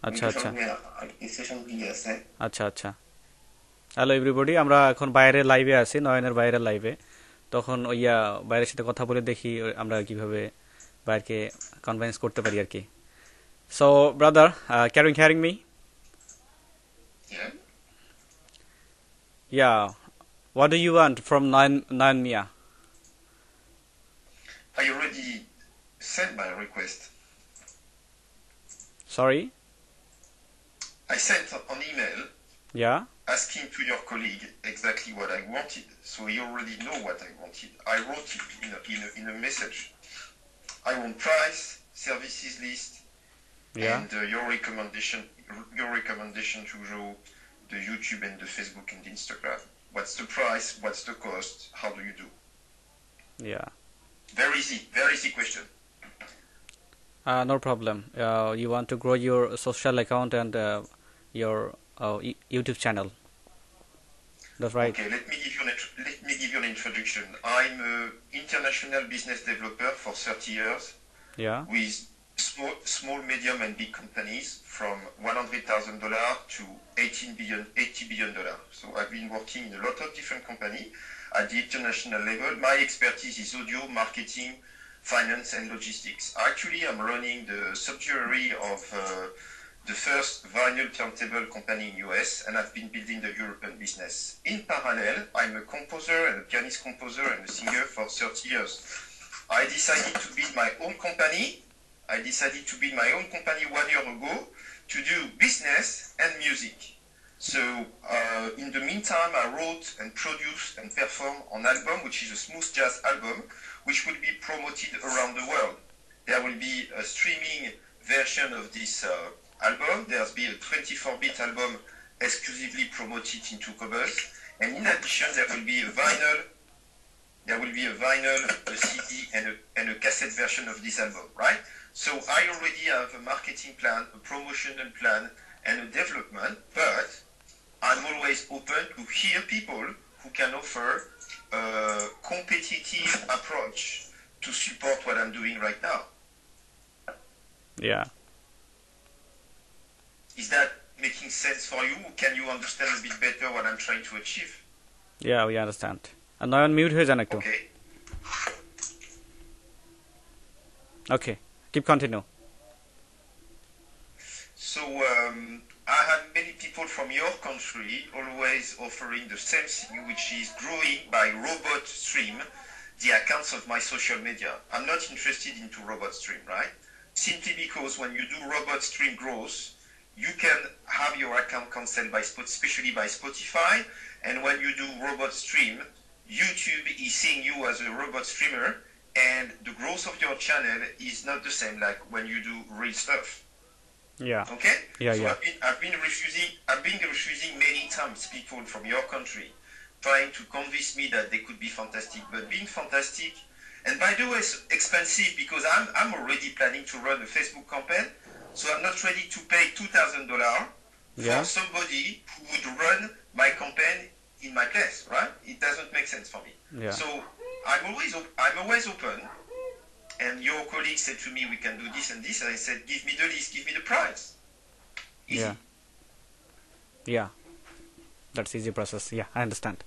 আচ্ছা আচ্ছা আচ্ছা আচ্ছা হ্যালো এভরিবডি, আমরা এখন বাইরে লাইভে আছি, নয়নের বাইরের লাইভে। তখন বাইরের সাথে কথা বলে দেখি আমরা কিভাবে বাইরকে কনভিন্স করতে পারি আর কি। So brother, can you hearing me? Yeah, what do you want from Nayan Mia? I already sent my request. Sorry? I sent an email Yeah? asking to your colleague exactly what I wanted. So he already know what I wanted. I wrote it in a message. I want price, services list, Yeah? and your recommendation to grow the YouTube and the Facebook and the Instagram. What's the price? What's the cost? How do you do? Yeah. Very easy question. No problem. You want to grow your social account and your YouTube channel. That's right. Okay, let me give you an introduction. I'm an international business developer for 30 years. Yeah. With small, medium, and big companies from $100,000 to $80 billion. So I've been working in a lot of different companies at the international level. My expertise is audio, marketing, finance, and logistics. Actually, I'm running the subsidiary of the first vinyl turntable company in US, and I've been building the European business. In parallel, I'm a composer and a pianist composer and a singer for 30 years. I decided to build my own company. 1 year ago to do business and music. So in the meantime, I wrote and produced and performed an album, which is a smooth jazz album, which will be promoted around the world. There will be a streaming version of this album. There'll be a 24-bit album exclusively promoted into covers. And in addition, there will be a vinyl, a CD, and a cassette version of this album, right? So I already have a marketing plan, a promotional plan, and a development, but I'm always open to hear people who can offer a competitive approach to support what I'm doing right now. Yeah. Is that making sense for you? Can you understand a bit better what I'm trying to achieve? Yeah, we understand. And now mute হয়ে যান একটু. Okay. Okay. Keep continue. So I had many people from your country always offering the same thing, which is growing by robot stream the accounts of my social media. I'm not interested into robot stream, right? Simply because when you do robot stream growth, you can have your account cancelled especially by Spotify, and when you do robot stream, YouTube is seeing you as a robot streamer, and the growth of your channel is not the same like when you do real stuff. Yeah. Okay? Yeah, so yeah. I've been refusing many times people from your country trying to convince me that they could be fantastic, but being fantastic, and by the way, it's expensive because I'm already planning to run a Facebook campaign, so I'm not ready to pay $2,000 for somebody who would run my campaign in my place, right? It doesn't make sense for me. Yeah. So I'm always open, and your colleague said to me, we can do this and this, and I said, give me the list, give me the price. Easy. Yeah. Yeah. That's easy process. Yeah, I understand.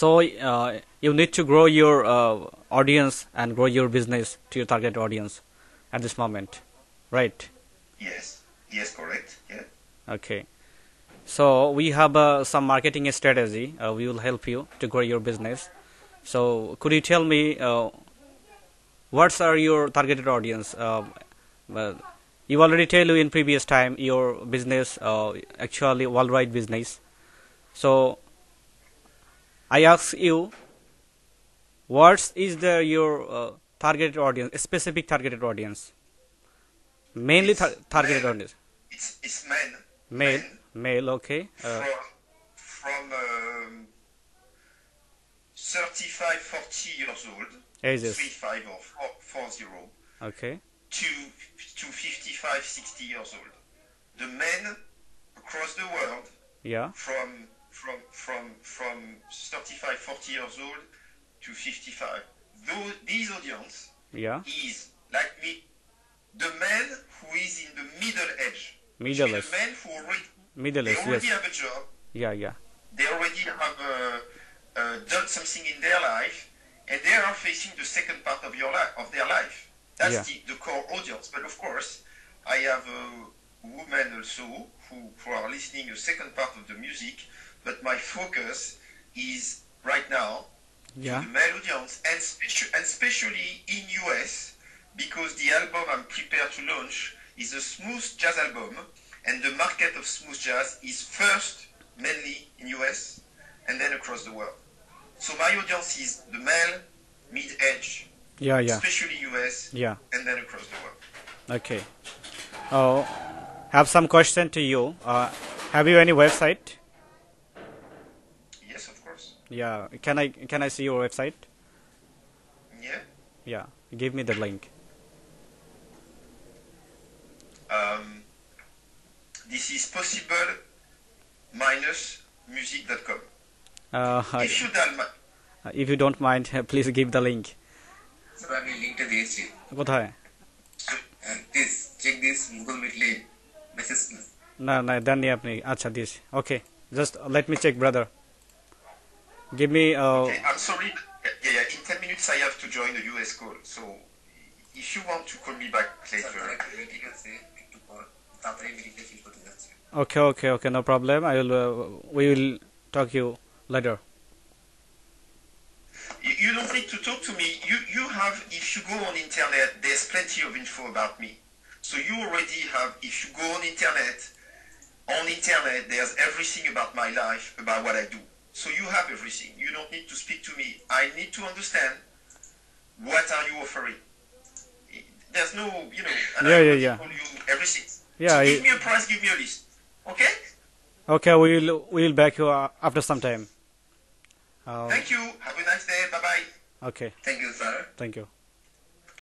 So you need to grow your audience and grow your business to your target audience at this moment, right? Yes, correct. Yeah. Okay. So we have some marketing strategy. We will help you to grow your business. So could you tell me what are your targeted audience? You already tell you in previous time your business actually worldwide business. So I ask you, what is your targeted audience, specific targeted audience? Mainly targeted audience. It's men. Male, okay. From 35, 40 years old, Ages. 35 or 40, Okay. to 55, 60 years old. The men across the world, Yeah. from 35, 40 years old to 55. These audience Yeah. is like me. The Middle The East. men who already, Middle they East, already yes. have a job, Yeah, yeah. they already have done something in their life, and they are facing the second part of their life. That's Yeah. the core audience. But of course, I have women also who are listening a second part of the music, but my focus is right now Yeah. to the male audience, and especially in US, because the album I'm prepared to launch is a smooth jazz album, and the market of smooth jazz is first mainly in US and then across the world. So my audience is the male, mid-age, Yeah, yeah. especially US, Yeah. and then across the world. Okay. Oh, have some question to you. Have you any website? Yes, of course. Yeah. Can I see your website? Yeah. Yeah. Give me the link. This is possible minus music.com. If you dial if you don't mind, please give the link. Sir আমি লিংকটা দিয়েছি কোথায়? Please check this Google মিটলে message না না দেননি আপনি আচ্ছা this okay just let me check brother give me Okay, I'm sorry. Yeah, in 10 minutes I have to join the US call. So if you want to call me back later. Meeting আছে একটু পর তাড়াতাড়ি মিটিংটা feel করতে যাচ্ছি okay no problem I will we will talk you later. You don't need to talk to me. You have, if you go on internet, there's plenty of info about me. So you already have, if you go on internet, there's everything about my life, about what I do. So you have everything. You don't need to speak to me. I need to understand what are you offering. There's no, and Yeah, I yeah, already yeah. told you everything. Yeah, So give me a price, give me a list. Okay? Okay, we will back you after some time. Thank you. Have a nice day. Bye-bye. Okay, thank you sir thank you.